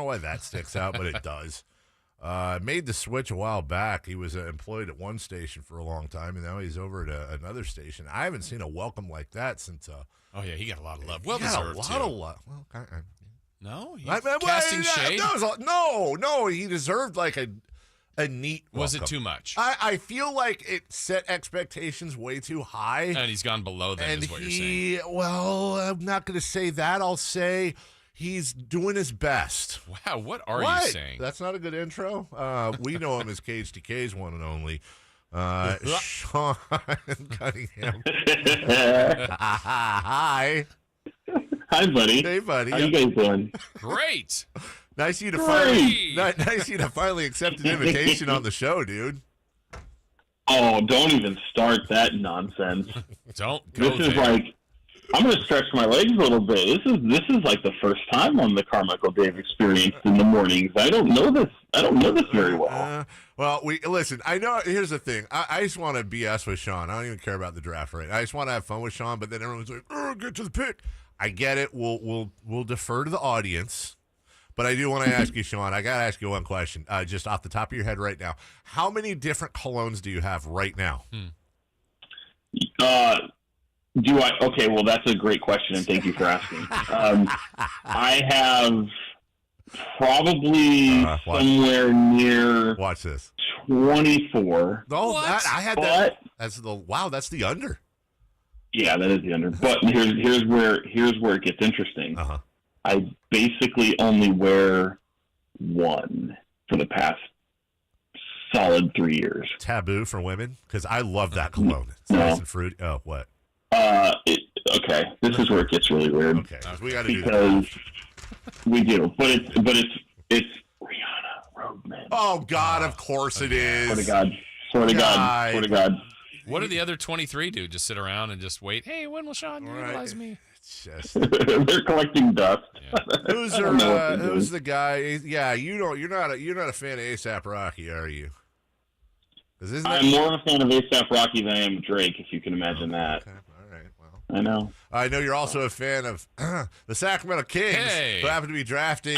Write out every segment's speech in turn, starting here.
why that sticks out, but it does. Made the switch a while back. He was employed at one station for a long time, and now he's over at another station. I haven't seen a welcome like that since. Oh yeah, he got a lot of love. Well deserved. A lot of love. Well, no, he's casting shade. No, he deserved like a neat welcome. Was it too much? I feel like it set expectations way too high. And he's gone below that, is what you're saying. Well, I'm not going to say that. I'll say he's doing his best. Wow, what are you saying? That's not a good intro. We know him as Cage to K's one and only. Sean Cunningham. Hi. Hi, buddy. Hey, buddy. How you guys doing? Great. Nice of you to finally accept an invitation on the show, dude. Oh, don't even start that nonsense. Don't go This is like, I'm going to stretch my legs a little bit. This is like the first time on the Carmichael Dave experience in the mornings. I don't know this very well. Well, listen. I know. Here's the thing. I just want to BS with Sean. I don't even care about the draft rate. I just want to have fun with Sean. But then everyone's like, "Oh, get to the pick." I get it. We'll defer to the audience. But I do want to ask you, Sean. I got to ask you one question, just off the top of your head right now. How many different colognes do you have right now? Okay, well, that's a great question, and thank you for asking. I have probably somewhere near. Watch this. 24. Oh, I had that. That's the under. Yeah, that is the under. But here's where it gets interesting. I basically only wear one for the past solid 3 years. Taboo for women? Because I love that cologne. It's nice and fruity. Oh, what? Okay, this is where it gets really weird. Okay, we got to do that. Because we do, but it's Rihanna Roadman. Oh God, of course it is. Swear to God. What do the other 23 do? Just sit around and just wait? Hey, when will Sean utilize me? It's just they're collecting dust. Yeah. Who's the guy? Yeah, you're not a fan of A$AP Rocky, are you? I'm more of a fan of A$AP Rocky than I am Drake, if you can imagine that. Okay. All right. Well, I know. I know you're also a fan of the Sacramento Kings, who happen to be drafting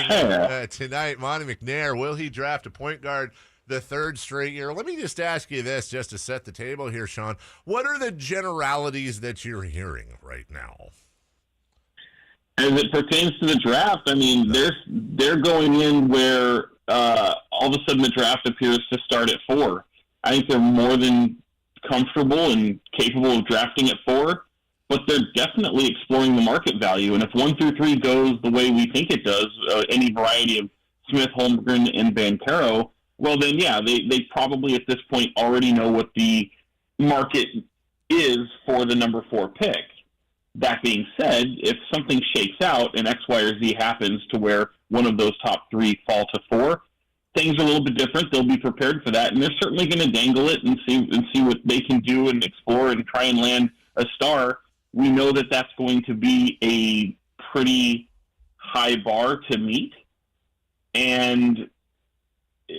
tonight. Monty McNair. Will he draft a point guard the third straight year? Let me just ask you this, just to set the table here, Sean. What are the generalities that you're hearing right now? As it pertains to the draft, I mean, they're going in where all of a sudden the draft appears to start at 4. I think they're more than comfortable and capable of drafting at 4, but they're definitely exploring the market value. And if 1 through 3 goes the way we think it does, any variety of Smith, Holmgren, and Banchero, well then, yeah, they probably at this point already know what the market is for the number 4 pick. That being said, if something shakes out and X, Y, or Z happens to where one of those top 3 fall to 4, things are a little bit different. They'll be prepared for that, and they're certainly going to dangle it and see what they can do and explore and try and land a star. We know that that's going to be a pretty high bar to meet, and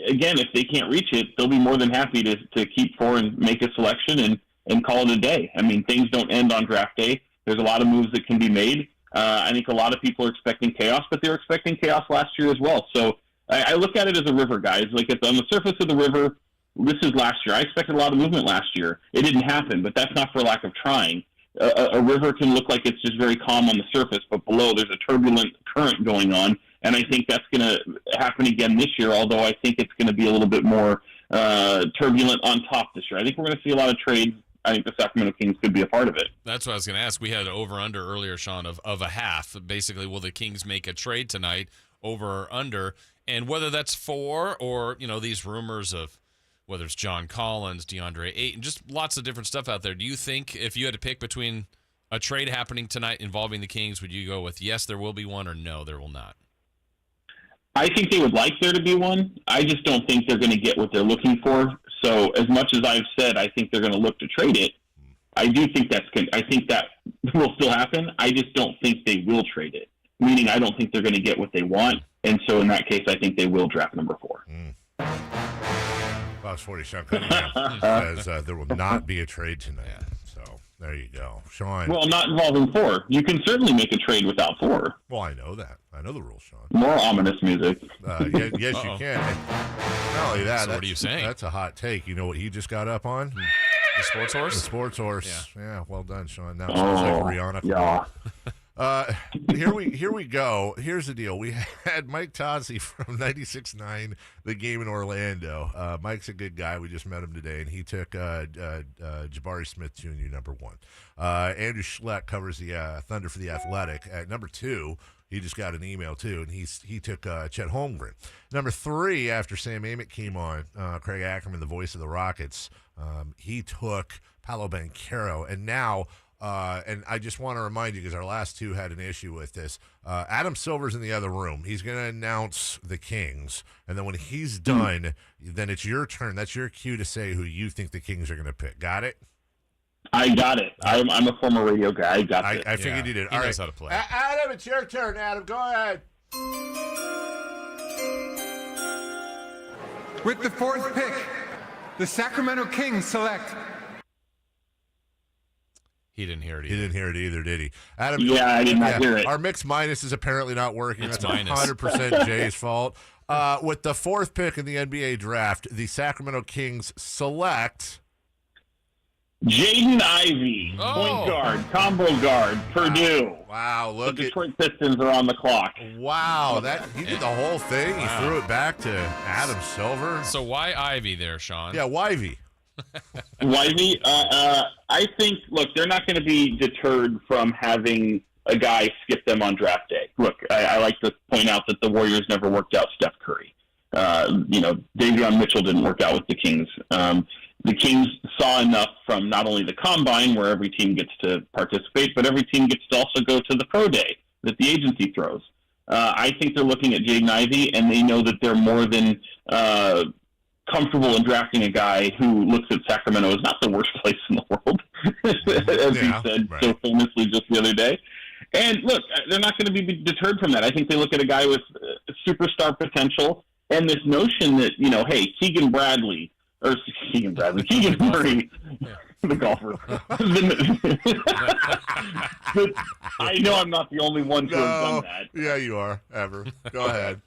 again, if they can't reach it, they'll be more than happy to keep 4 and make a selection and call it a day. I mean, things don't end on draft day. There's a lot of moves that can be made. I think a lot of people are expecting chaos, but they were expecting chaos last year as well. So I look at it as a river, guys. Like on the surface of the river, this is last year. I expected a lot of movement last year. It didn't happen, but that's not for lack of trying. A river can look like it's just very calm on the surface, but below there's a turbulent current going on, and I think that's going to happen again this year, although I think it's going to be a little bit more turbulent on top this year. I think we're going to see a lot of trades. I think the Sacramento Kings could be a part of it. That's what I was going to ask. We had over-under earlier, Sean, of a half. Basically, will the Kings make a trade tonight, over or under? And whether that's 4 or, these rumors of whether it's John Collins, DeAndre Ayton, just lots of different stuff out there. Do you think if you had to pick between a trade happening tonight involving the Kings, would you go with yes, there will be one, or no, there will not? I think they would like there to be one. I just don't think they're going to get what they're looking for. So as much as I've said, I think they're going to look to trade it. I do think I think that will still happen. I just don't think they will trade it. Meaning, I don't think they're going to get what they want, and so in that case, I think they will draft number 4. Fox40 Sean Cunningham says there will not be a trade tonight. Yeah. So There you go, Sean. Well, not involving 4. You can certainly make a trade without 4. Well, I know that. I know the rules, Sean. More ominous music. Yes, you can. Not only that. So what are you saying? That's a hot take. You know what he just got up on? The sports horse? The sports horse. Yeah, well done, Sean. Now it Oh, sounds like Rihanna. yeah. Here we go. Here's the deal. We had Mike Tozzi from 96.9, the game in Orlando. Mike's a good guy. We just met him today, and he took Jabari Smith Jr. number 1. Andrew Schleck covers the Thunder for the Athletic at number 2. He just got an email too, and he took Chet Holmgren. Number 3, after Sam Amick came on, Craig Ackerman, the voice of the Rockets, he took Paolo Banchero, and now. And I just want to remind you, because our last 2 had an issue with this. Adam Silver's in the other room. He's going to announce the Kings. And then when he's done, then it's your turn. That's your cue to say who you think the Kings are going to pick. Got it? I got it. I'm a former radio guy. I got it. I figured you did. He All knows right. how to play. Adam, it's your turn. Adam, go ahead. With the 4th pick, the Sacramento Kings select. He didn't hear it He either. didn't hear it either, did he? Adam, Yeah, I did not hear it. Our mix minus is apparently not working. It's That's minus. 100% Jay's fault. With the 4th pick in the NBA draft, the Sacramento Kings select. Jaden Ivey, Oh. point guard, combo guard, Purdue. Wow, The look at Detroit Pistons are on the clock. wow, that he did the whole thing. He Wow. threw it back to Adam Silver. So why Ivy there, Sean? Yeah, Wivey. Wivey, I think, look, they're not going to be deterred from having a guy skip them on draft day. Look, I like to point out that the Warriors never worked out Steph Curry. Davion Mitchell didn't work out with the Kings. The Kings saw enough from not only the Combine, where every team gets to participate, but every team gets to also go to the Pro Day that the agency throws. I think they're looking at Jaden Ivey, and they know that they're more than comfortable in drafting a guy who looks at Sacramento as not the worst place in the world, as he said so famously just the other day. And look, they're not going to be deterred from that. I think they look at a guy with superstar potential, and this notion that, hey, Keegan Murray, the golfer. I know I'm not the only one to have done that. Yeah, you are. Ever. Go ahead.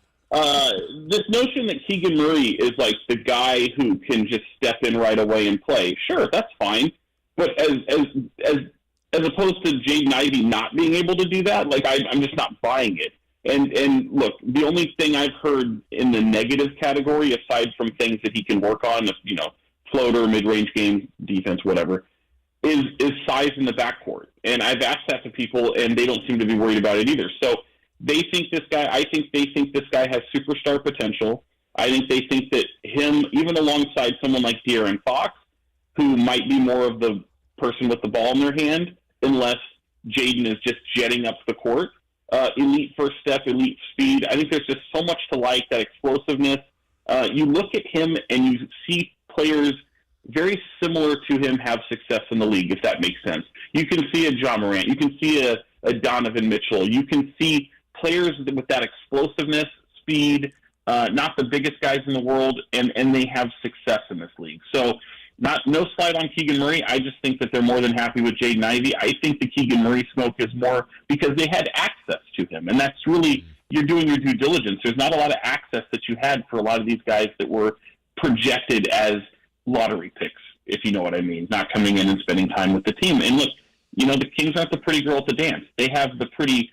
This notion that Keegan Murray is like the guy who can just step in right away and play, sure, that's fine. But as opposed to Jaden Ivey not being able to do that, like I'm just not buying it. And look, the only thing I've heard in the negative category, aside from things that he can work on, floater, mid-range game, defense, whatever, is size in the backcourt. And I've asked that to people, and they don't seem to be worried about it either. So they think this guy. I think they think this guy has superstar potential. I think they think that him, even alongside someone like De'Aaron Fox, who might be more of the person with the ball in their hand, unless Jaden is just jetting up the court. Elite first step, elite speed. I think there's just so much to like, that explosiveness. You look at him and you see players very similar to him have success in the league, if that makes sense. You can see a Ja Morant. You can see a Donovan Mitchell. You can see players with that explosiveness, speed, not the biggest guys in the world, and they have success in this league. So no slide on Keegan Murray. I just think that they're more than happy with Jaden Ivey. I think the Keegan Murray smoke is more because they had access to him, and that's really, you're doing your due diligence. There's not a lot of access that you had for a lot of these guys that were projected as lottery picks, if you know what I mean, not coming in and spending time with the team. And look, the Kings aren't the pretty girl at the dance. They have the pretty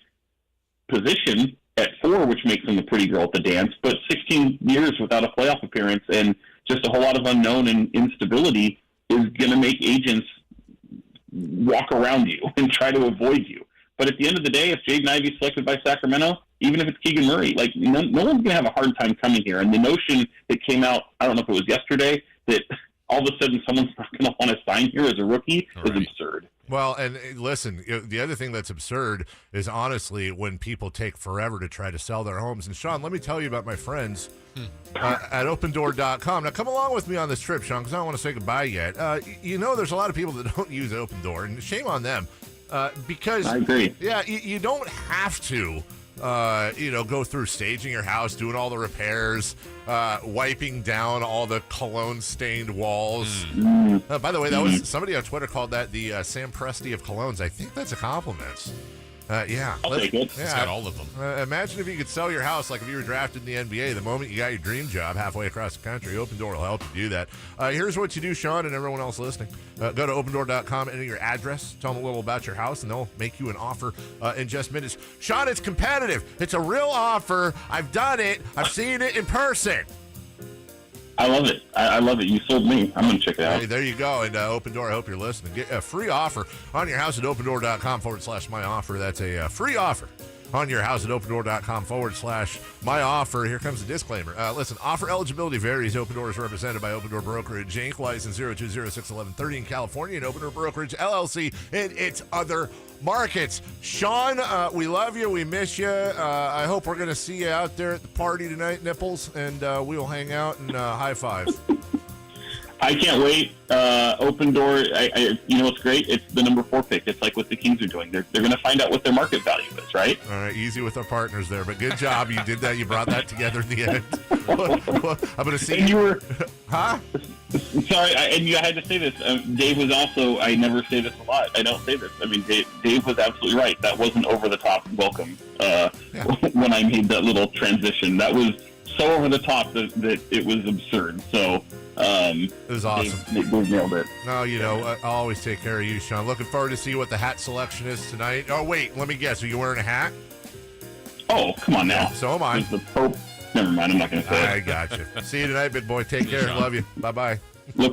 position at 4, which makes them the pretty girl at the dance, but 16 years without a playoff appearance and just a whole lot of unknown and instability is going to make agents walk around you and try to avoid you. But at the end of the day, if Jaden Ivey is selected by Sacramento, even if it's Keegan Murray, like no one's going to have a hard time coming here. And the notion that came out, I don't know if it was yesterday, that all of a sudden someone's not going to want to sign here as a rookie is absurd. Well, and listen, the other thing that's absurd is honestly when people take forever to try to sell their homes. And Sean, let me tell you about my friends at opendoor.com. Now, come along with me on this trip, Sean, because I don't want to say goodbye yet. There's a lot of people that don't use Open Door, and shame on them. Because I agree. Yeah, you don't have to go through staging your house, doing all the repairs, wiping down all the cologne-stained walls. By the way, that was somebody on Twitter called that the Sam Presti of colognes. I think that's a compliment. Yeah. I'll take it. He's got all of them. Imagine if you could sell your house like if you were drafted in the NBA. The moment you got your dream job halfway across the country, Open Door will help you do that. Here's what you do, Sean, and everyone else listening. Go to opendoor.com, enter your address, tell them a little about your house, and they'll make you an offer in just minutes. Sean, it's competitive. It's a real offer. I've done it. I've seen it in person. I love it. I love it. You sold me. I'm going to check it out. Hey, there you go. And Open Door, I hope you're listening. Get a free offer on your house at opendoor.com/my offer. That's a free offer on your house at opendoor.com/my offer. Here comes the disclaimer. Listen, offer eligibility varies. Open Door is represented by Open Door Brokerage Inc., license 020611130 in California, and Open Door Brokerage LLC in its other markets. Sean, we love you. We miss you. I hope we're going to see you out there at the party tonight, Nipples, and we'll hang out and high five. I can't wait. Open Door, you know what's great? It's the number 4 pick. It's like what the Kings are doing. They're going to find out what their market value is, right? All right, easy with our partners there, but good job. You did that. You brought that together in the end. Well, I'm going to see and you were... Huh? Sorry, and you had to say this. Dave was also, I never say this a lot. I don't say this. I mean, Dave was absolutely right. That wasn't over-the-top welcome when I made that little transition. That was so over-the-top that it was absurd. So... it was awesome. Dave nailed it. No, I'll always take care of you, Sean. Looking forward to see what the hat selection is tonight. Oh, wait, let me guess. Are you wearing a hat? Oh, come on now. Yeah, so am I. It's the Pope. Never mind, I'm not going to say it. I got you. See you tonight, big boy. Take care. Love you. Bye-bye. Look